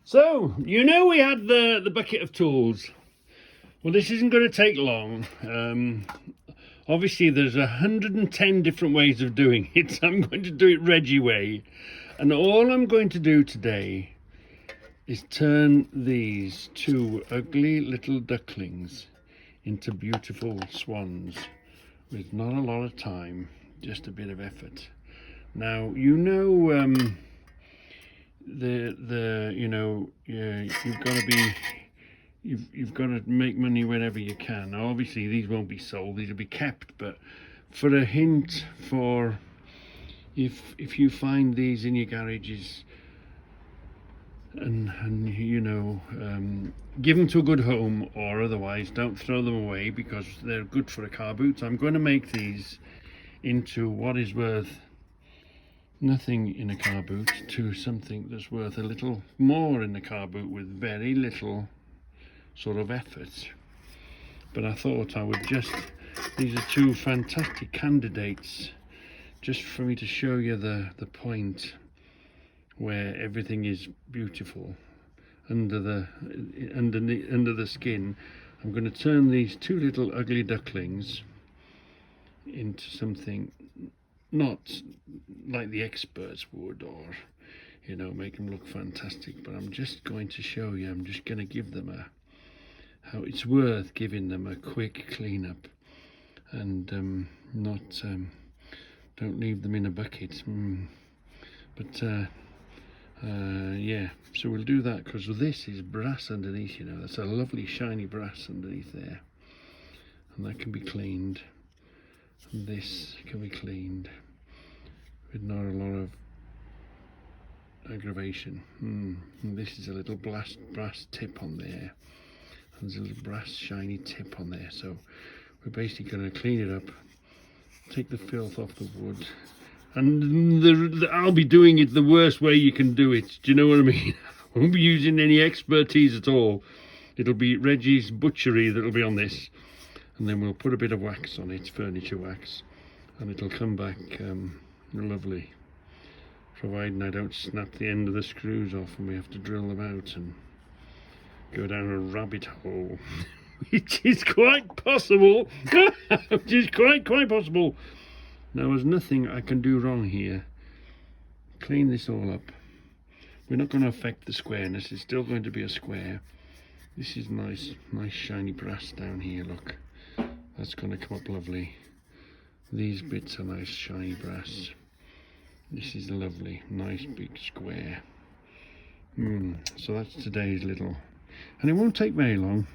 So, you know we had the bucket of tools. Well, this isn't going to take long. Obviously, there's 110 different ways of doing it. So I'm going to do it Reggie way. And all I'm going to do today is turn these two ugly little ducklings into beautiful swans with not a lot of time, just a bit of effort. Now, you know, you've got to be you've got to make money whenever you can. Now, obviously these won't be sold, these will be kept, but for a hint, for if you find these in your garages and give them to a good home, or otherwise don't throw them away because they're good for a car boot. I'm going to make these into what is worth nothing in a car boot to something that's worth a little more in the car boot with very little sort of effort. But I thought I would these are two fantastic candidates just for me to show you the point where everything is beautiful under the skin. I'm going to turn these two little ugly ducklings into something not like the experts would, or make them look fantastic, but I'm just going to show you. I'm just going to give them how it's worth giving them a quick clean-up, and don't leave them in a bucket. But yeah, so we'll do that because this is brass underneath. That's a lovely shiny brass underneath there, and that can be cleaned. And this can be cleaned with not a lot of aggravation. And this is a little brass tip on there, and there's a little brass shiny tip on there. So we're basically going to clean it up, take the filth off the wood, and I'll be doing it the worst way you can do it. Do you know what I mean? I won't be using any expertise at all. It'll be Reggie's butchery that'll be on this, and then we'll put a bit of wax on it, furniture wax, and it'll come back lovely, providing I don't snap the end of the screws off and we have to drill them out and go down a rabbit hole. Which is quite possible. Which is quite possible. Now, there's nothing I can do wrong here. Clean this all up. We're not going to affect the squareness. It's still going to be a square. This is nice shiny brass down here. Look, that's going to come up lovely. These bits are nice shiny brass. This is lovely, nice big square. So that's today's little, and it won't take very long.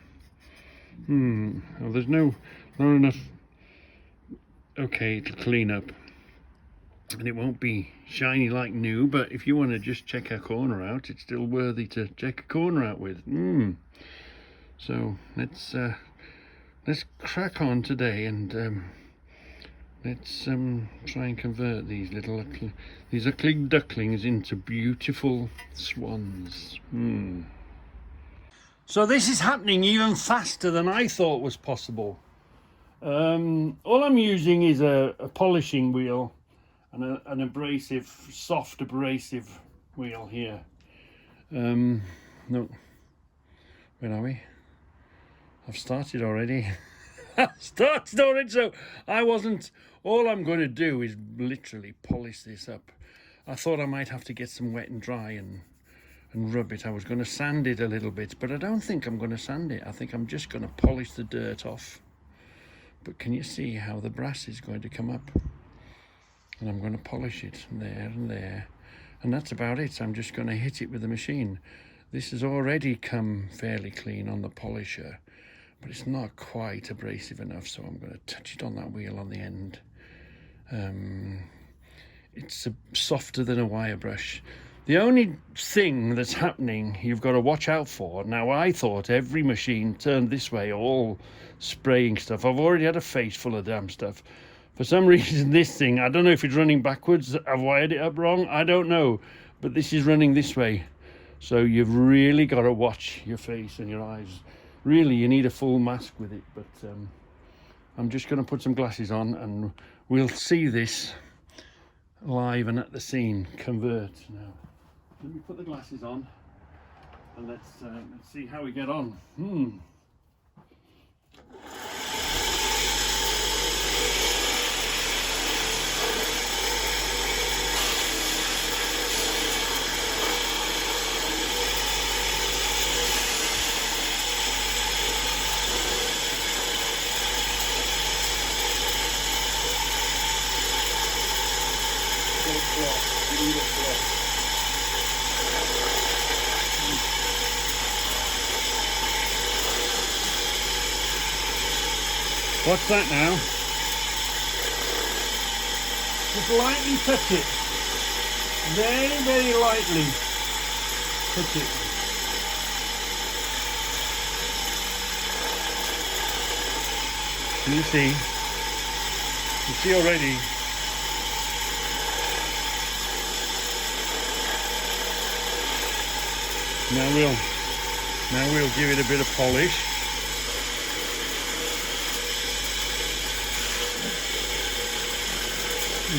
Well, there's not enough. Okay, it'll clean up, and it won't be shiny like new. But if you want to just check a corner out, it's still worthy to check a corner out with. So let's crack on today, and let's try and convert these ugly ducklings into beautiful swans. So this is happening even faster than I thought was possible. All I'm using is a polishing wheel and an abrasive, soft abrasive wheel here. No, where are we? I've started already. So all I'm going to do is literally polish this up. I thought I might have to get some wet and dry and rub it. I was going to sand it a little bit, but I don't think I'm going to sand it. I think I'm just going to polish the dirt off. But can you see how the brass is going to come up? And I'm going to polish it there and there. And that's about it. I'm just going to hit it with the machine. This has already come fairly clean on the polisher, but it's not quite abrasive enough, so I'm going to touch it on that wheel on the end. It's softer than a wire brush. The only thing that's happening you've got to watch out for, now I thought every machine turned this way, all spraying stuff. I've already had a face full of damn stuff. For some reason this thing, I don't know if it's running backwards, I've wired it up wrong, I don't know, but this is running this way. So you've really got to watch your face and your eyes. Really, you need a full mask with it, but I'm just going to put some glasses on and we'll see this live and at the scene convert now. Let me put the glasses on. and let's see how we get on. What's that now? Just lightly touch it. Very, very lightly touch it. Can you see? You see already. Now we'll give it a bit of polish.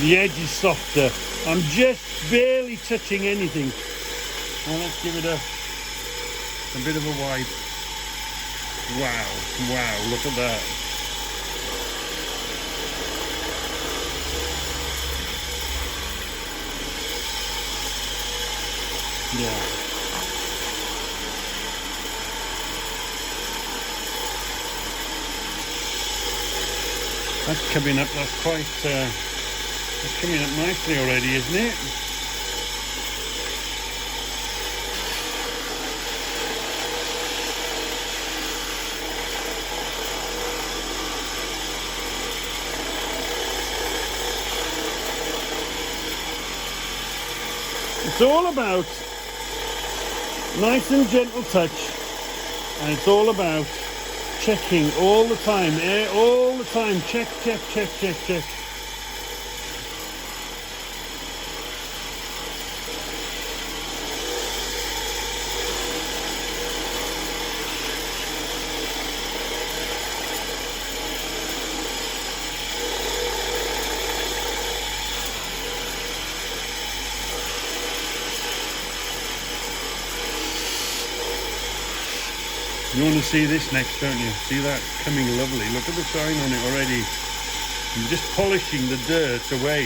The edge is softer. I'm just barely touching anything. Well, let's give it a bit of a wipe. Wow, look at that. Yeah. That's coming up, that's quite, that's coming up nicely already, isn't it? It's all about nice and gentle touch, and it's all about checking all the time, all the time, check. You want to see this next, don't you? See that coming lovely. Look at the shine on it already. I'm just polishing the dirt away.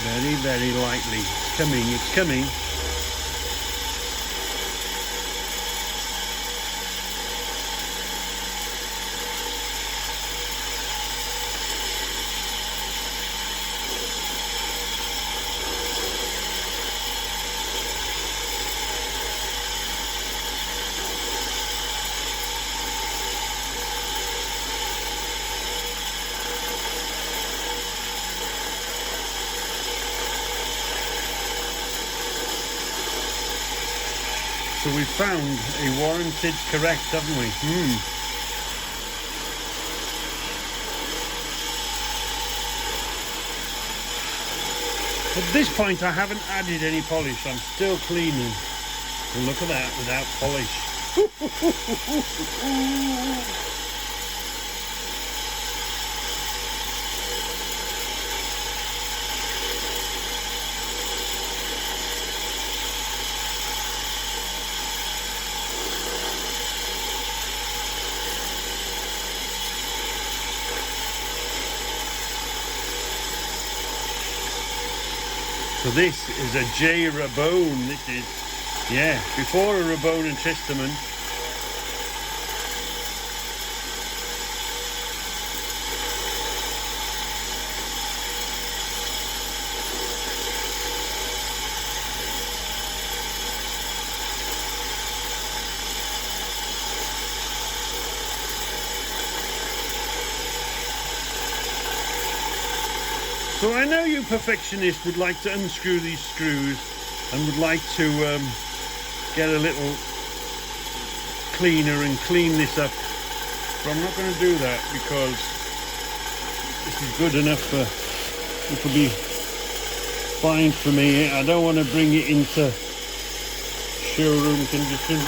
Very, very lightly. It's coming, it's coming. So we found a warranted correct, haven't we? At this point I haven't added any polish, I'm still cleaning. And look at that, without polish. So this is a J Rabone, this is, yeah, before a Rabone and Testament. So I know you perfectionists would like to unscrew these screws and would like to get a little cleaner and clean this up, but I'm not going to do that because this is good enough for, fine for me. I don't want to bring it into showroom condition.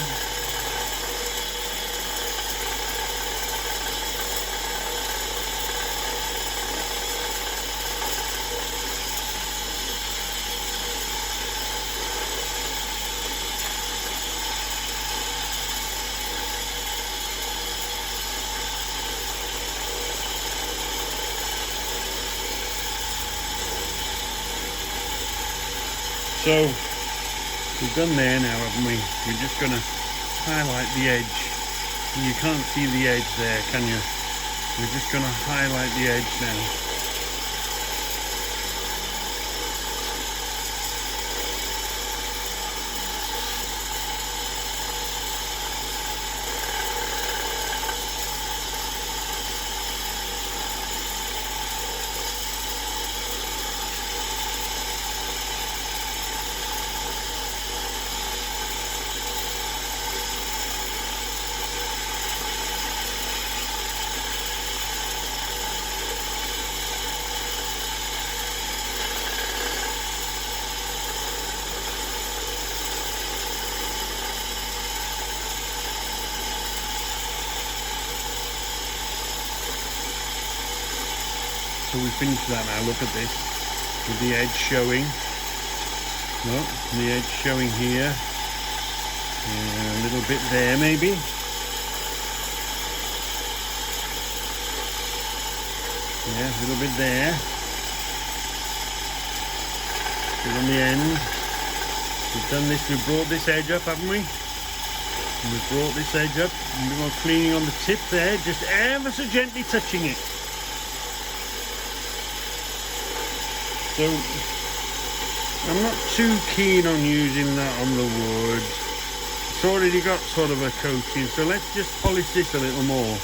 So we've done there now, haven't we? We're just going to highlight the edge. You can't see the edge there, can you? We're just going to highlight the edge now. So we finished that now. Look at this, with the edge showing. Look, the edge showing here. A little bit there maybe. Yeah, a little bit there. Still on the end. We've done this, we've brought this edge up, haven't we? And we've brought this edge up. A bit more cleaning on the tip there, just ever so gently touching it. So I'm not too keen on using that on the wood. It's already got sort of a coating, so let's just polish this a little more.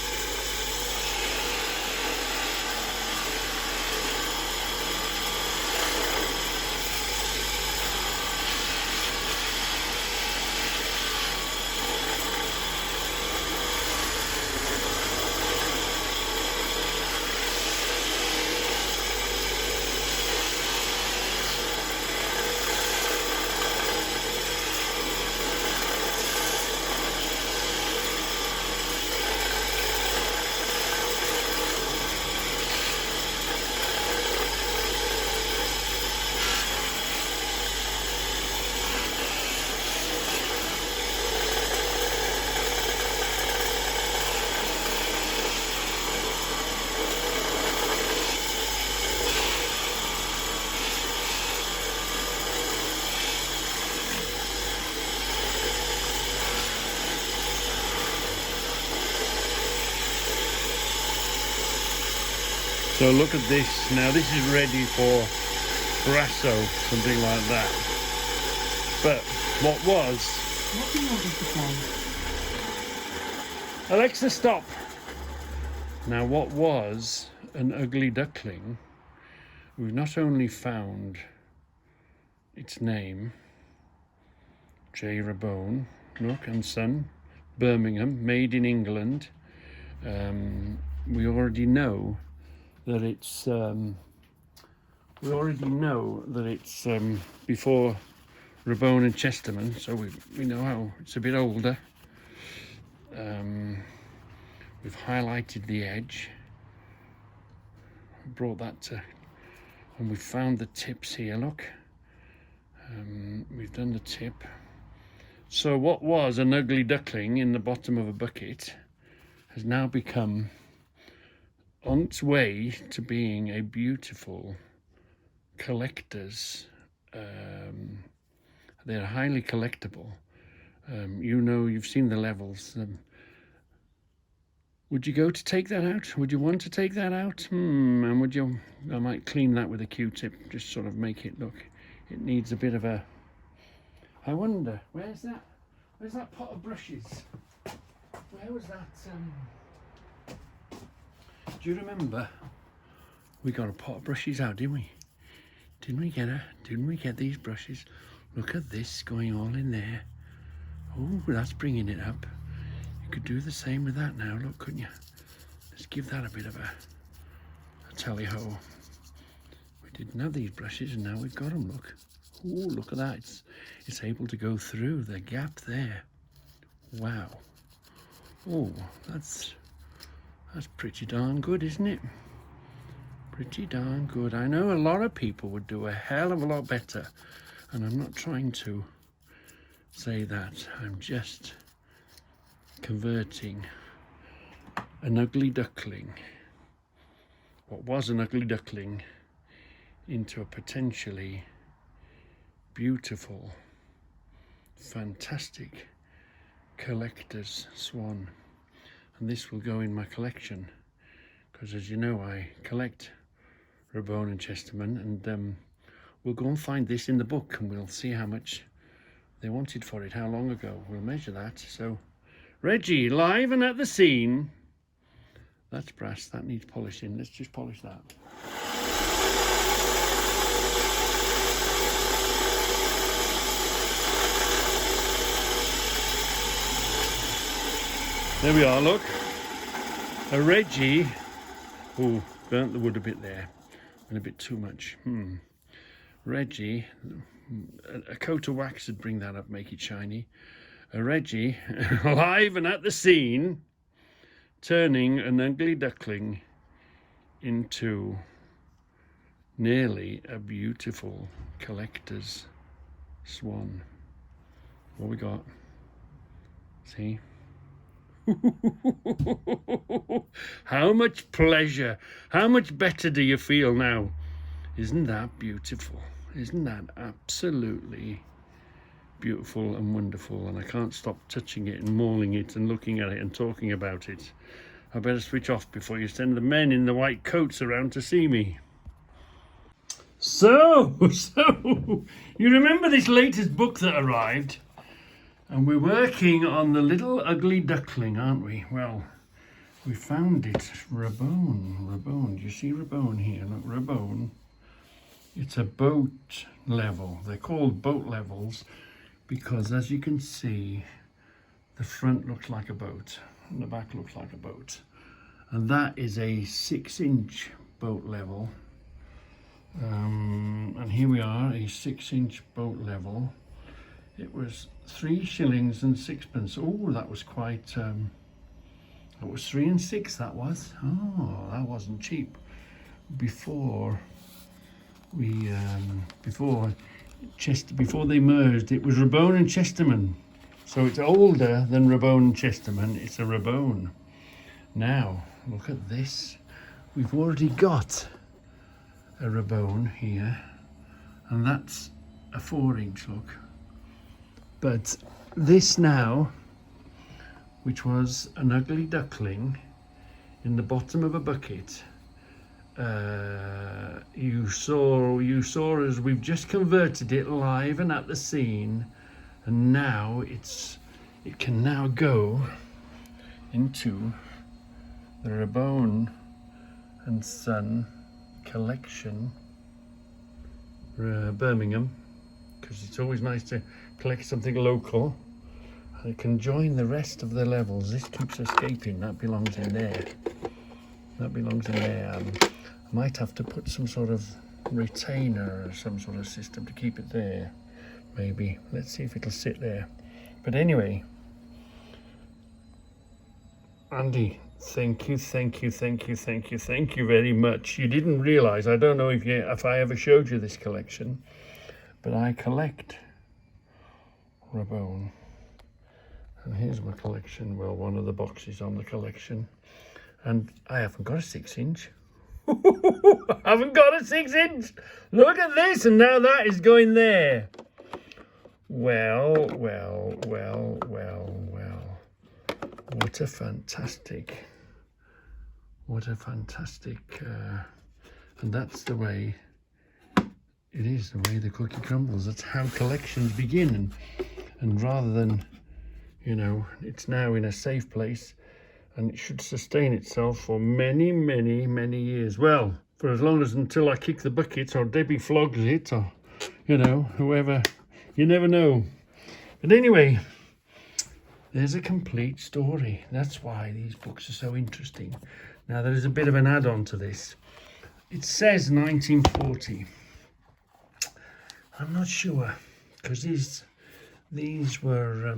So look at this, now this is ready for brasso, something like that. But what was... What do you want us to Alexa, stop! Now what was an ugly duckling, we've not only found its name, J. Rabone, look, and Son, Birmingham, made in England. We already know that it's before Rabone and Chesterman, so we know how it's a bit older. We've highlighted the edge, brought that to, and we've found the tips here, look. We've done the tip. So what was an ugly duckling in the bottom of a bucket has now become on its way to being a beautiful collector's. They're highly collectible. You know, you've seen the levels. Would you go to take that out? Would you want to take that out? And would you? I might clean that with a Q-tip, just sort of make it look. It needs a bit of a. I wonder, where's that? Where's that pot of brushes? Where was that? Do you remember? We got a pot of brushes out, didn't we? Didn't we get these brushes? Look at this going all in there. Oh, that's bringing it up. You could do the same with that now, look, couldn't you? Let's give that a bit of a tally-ho. We didn't have these brushes, and now we've got them. Look. Oh, look at that. It's able to go through the gap there. Wow. Oh, that's pretty darn good, isn't it? Pretty darn good. I know a lot of people would do a hell of a lot better, and I'm not trying to say that. I'm just converting an ugly duckling, what was an ugly duckling, into a potentially beautiful, fantastic collector's swan. And this will go in my collection, because as you know, I collect Rabone and Chesterman, and we'll go and find this in the book, and we'll see how much they wanted for it, how long ago. We'll measure that. So Reggie, live and at the scene. That's brass, that needs polishing. Let's just polish that. There we are, look. A Reggie. Oh, burnt the wood a bit there. And a bit too much. Reggie. A coat of wax would bring that up, make it shiny. A Reggie, live and at the scene, turning an ugly duckling into nearly a beautiful collector's swan. What we got? See? How much pleasure, how much better do you feel now? Isn't that beautiful? Isn't that absolutely beautiful and wonderful? And I can't stop touching it and mauling it and looking at it and talking about it. I better switch off before you send the men in the white coats around to see me. So, you remember this latest book that arrived? And we're working on the little ugly duckling, aren't we? Well, we found it. Rabone. Do you see Rabone here? Look, Rabone. It's a boat level. They're called boat levels because, as you can see, the front looks like a boat and the back looks like a boat. And that is a 6-inch boat level. And here we are, a 6-inch boat level. It was 3 shillings and 6pence. Oh, that was quite, it was 3 and 6, that was. Oh, that wasn't cheap. Before they merged, it was Rabone and Chesterman. So it's older than Rabone and Chesterman. It's a Rabone. Now, look at this. We've already got a Rabone here, and that's a 4-inch, look. But this now, which was an ugly duckling in the bottom of a bucket, you saw as we've just converted it live and at the scene, and now it can now go into the Rabone and Son collection, Birmingham, because it's always nice to collect something local, and it can join the rest of the levels. This keeps escaping. That belongs in there. That belongs in there. I might have to put some sort of retainer or some sort of system to keep it there, maybe. Let's see if it'll sit there. But anyway, Andy, thank you very much. You didn't realize, I don't know if I ever showed you this collection, but I collect Rabone. And here's my collection. Well, one of the boxes on the collection. And I haven't got a 6-inch. I haven't got a 6-inch. Look at this, and now that is going there. Well. What a fantastic, and that's the way it is, the way the cookie crumbles. That's how collections begin. And rather than, it's now in a safe place, and it should sustain itself for many years. Well, for as long as until I kick the bucket or Debbie flogs it, or, whoever, you never know. But anyway, there's a complete story. That's why these books are so interesting. Now, there is a bit of an add-on to this. It says 1940. I'm not sure, because these were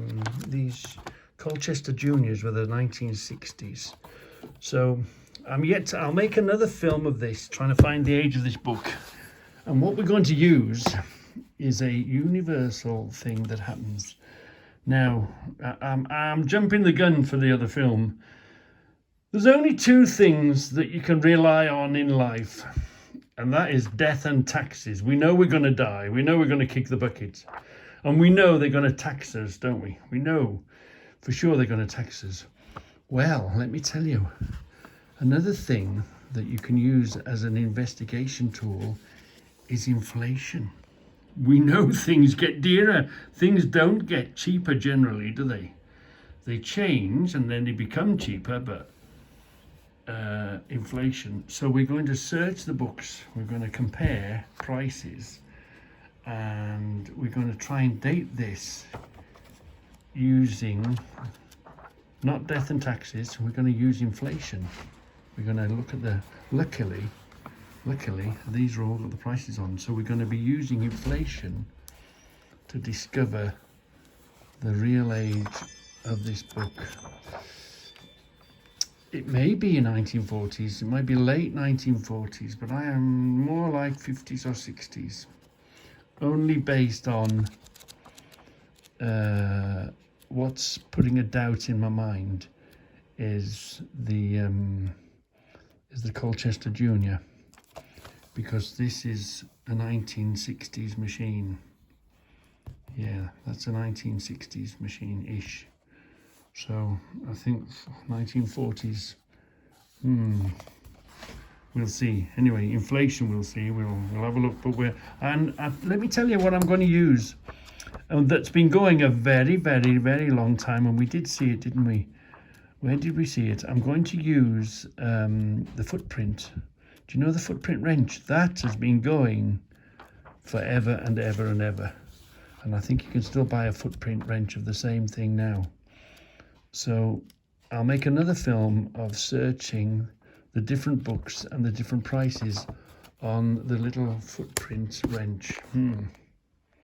these Colchester Juniors were the 1960s. So I'll make another film of this, trying to find the age of this book. And what we're going to use is a universal thing that happens. Now, I'm jumping the gun for the other film. There's only two things that you can rely on in life, and that is death and taxes. We know we're going to die. We know we're going to kick the bucket. And we know they're going to tax us, don't we? We know for sure they're going to tax us. Well, let me tell you, another thing that you can use as an investigation tool is inflation. We know things get dearer. Things don't get cheaper generally, do they? They change and then they become cheaper, but inflation. So we're going to search the books. We're going to compare prices, and we're going to try and date this using not death and taxes. We're going to use inflation. We're going to look at the, luckily, these are all got the prices on. So we're going to be using inflation to discover the real age of this book. It may be in 1940s, it might be late 1940s, but I am more like 50s or 60s. Only based on what's putting a doubt in my mind is the Colchester Junior, because this is a 1960s machine. Yeah, that's a 1960s machine-ish. So I think 1940s. We'll see. Anyway, inflation. We'll see. We'll have a look. But let me tell you what I'm going to use. That's been going a very, very, very long time, and we did see it, didn't we? Where did we see it? I'm going to use the footprint. Do you know the footprint wrench? That has been going forever and ever and ever. And I think you can still buy a footprint wrench of the same thing now. So I'll make another film of searching the different books and the different prices on the little footprint wrench.